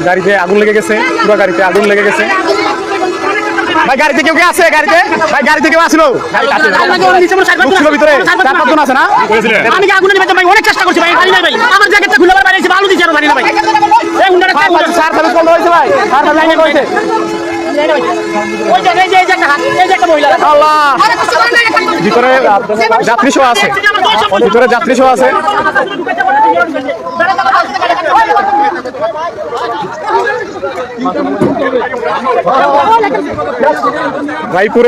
গাড়িতে আগুন লেগে গেছে, পুরো গাড়িতে আগুন লেগে গেছে। ভাই গাড়িতে কেউ আছে? গাড়িতে ভাই গাড়িতে কেউ আসলো ভিতরে? 4-5 জন আছে না? আমি আগুন নিভাতে ভাই অনেক চেষ্টা করছি ভাই, পারি না ভাই। আমার জ্যাকেটটা খুলে বাইরে এসে বালু দিছে আর পারি না ভাই। এই হুন্ডাটা কাজ করে। ফায়ার সার্ভিস কল হয়েছে ভাই, ফায়ার সার্ভিস লাইনে হয়েছে। ওই যে এই যে একটা মহিলা। আল্লাহ, ভিতরে যাত্রী সহ আছে, ভিতরে যাত্রী সহ আছে। রায়পুর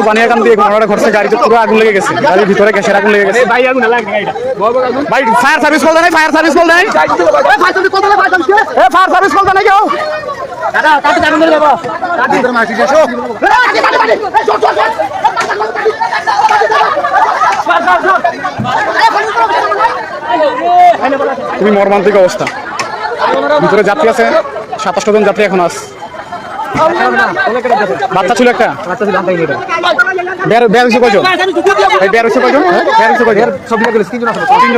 বানিয়াকান্দি ঘটনাটা ঘটছে। গাড়িতে পুরো আগুন লেগে গেছে, গাড়ির ভিতরে গ্যাসের আগুন লেগে গেছে। ভাই ফায়ার সার্ভিস কল দেয়, ফায়ার সার্ভিস কল দেয়, ফায়ার সার্ভিস কল দেয় কেউ? তুমি মর্মান্তিক অবস্থা। ভিতরে যাত্রী আছে 27টা জন যাত্রী এখন আছে। বাচ্চা ছিল একটা, বের হয়েছে কয়জন? বের হয়েছে কয়জন?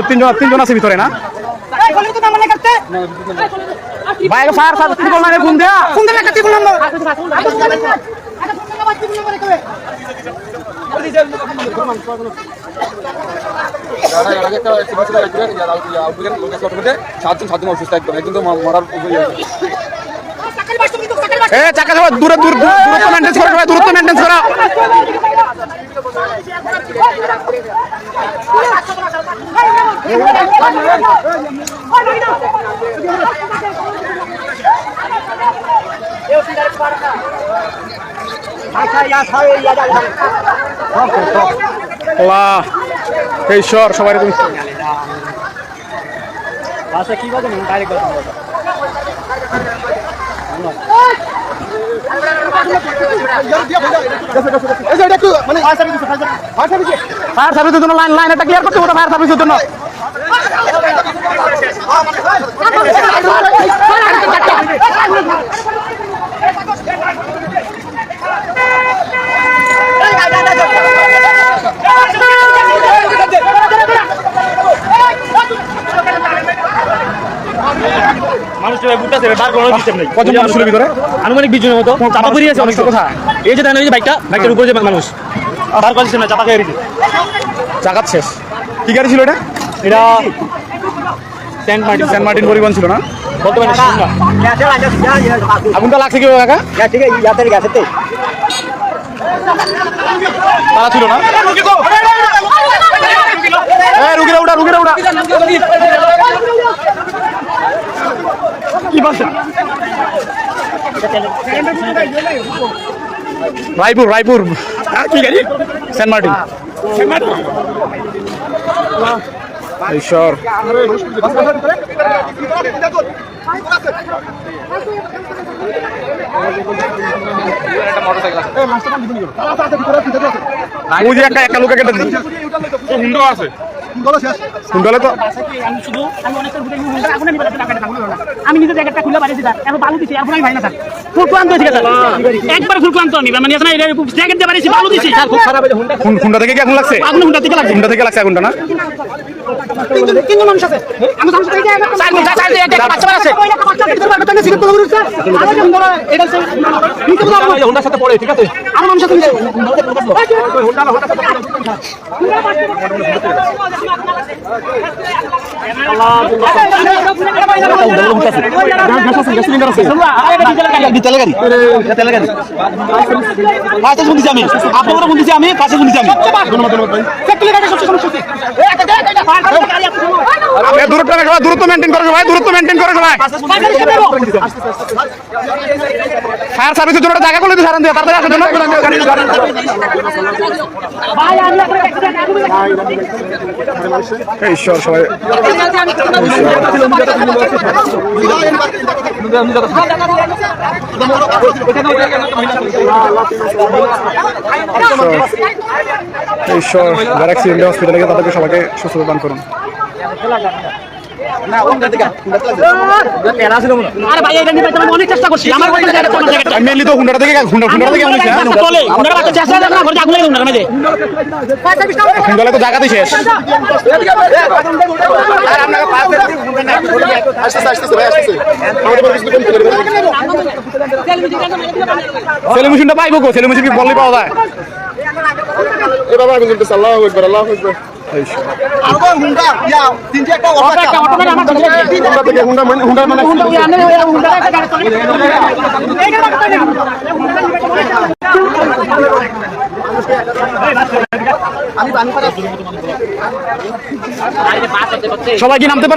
তিনজন আছে ভিতরে না? বাইরে ফায়ার সার্ভিস ফোন দেয়া ফোন দেয়া একটা টিপল নাম্বার। দূরত্ব মেনটেন করো, দূরত্ব মেনটেন করো। ঈশ্বর সবাই তুমি কি বাজে ডাইরেক্ট ফায়ার সার্ভিসের জন্য লাইন এটা ক্লিয়ার করতে হবে। ফায়ার সার্ভিসের জন্য আনুমানিক 20 জনের মতো চাপা পড়ে আছে অনেক কথা। এই যে দেখেন এই যে বাইকটার উপরে যে মানুষ বার করছে না, চাপা খেয়ে দিচ্ছে। চাকাত শেষ। কি গাড়ি ছিল এটা? এটা সেন্ট মার্টিন পরিবহন ছিল না? বলতে পারি না। আগুনটা লাগছে কি কাকা? তারা ছিল না? রুগীরা উঠা কি বলছেন? রায়পুর কি গাড়ি? Saint Martin. ঈশ্বর একটা লোক কেটে হুন্ডো আছে। আমি নিজে জ্যাকেটটা খুলে পারিছি স্যার, এখন বালু দিছি এখন আমি ভাই না স্যার। ফুল ক্লান্ত হয়েছে স্যার, একবার ফুল ক্লান্ত নিবে মানে না জ্যাকেট দিয়ে পারিছি বালু দিছি স্যার। খুব খারাপ হয়েছে। হুন্ডা থেকে কি আগুন লাগছে? হুন্ডা থেকে লাগছে। হুন্ডা থেকে লাগছে আগুনটা না? তিনজন মানুষ আছে। আমি মানুষ থেকে একটা বাচ্চা আছে। একটা বাচ্চা ভিতরে বাচ্চা নিয়ে সিগারেট তুলে দিচ্ছে। আর এটা নিচে বলা হুন্ডার সাথে পড়ে, ঠিক আছে? আমার মানুষ সাথে হুন্ডার সাথে দূরত্ব মেনটেন করো ভাই, দূরত্ব মেনটেন করো ভাই। ফায়ার সার্ভিসের জন্য জায়গা করলে সারান দিয়ে তাড়াতাড়ি আসার জন্য। ঈশ্বর সবাই ঈশ্বর যারা অ্যাক্সিডেন্টে হসপিটালে গিয়ে তাদেরকে সবাইকে সুস্থতা দান করুন। আরে ভাই এটা নিয়ে আমি অনেক চেষ্টা করছি আমার কথা এটা কোন জায়গাটা মেনলি তো হুন্ডাটা থেকে অনেক চলে ওনার বাচ্চা চেষ্টা করে না ঘরে আগুন লাগে ওনার মাঝে হুন্ডালে তো জায়গাতেই শেষ সেলে মেশিনটা পাইবো গো সেলে মেশিন কি বললে পাওয়া যায় সবাই কি নামতে পারে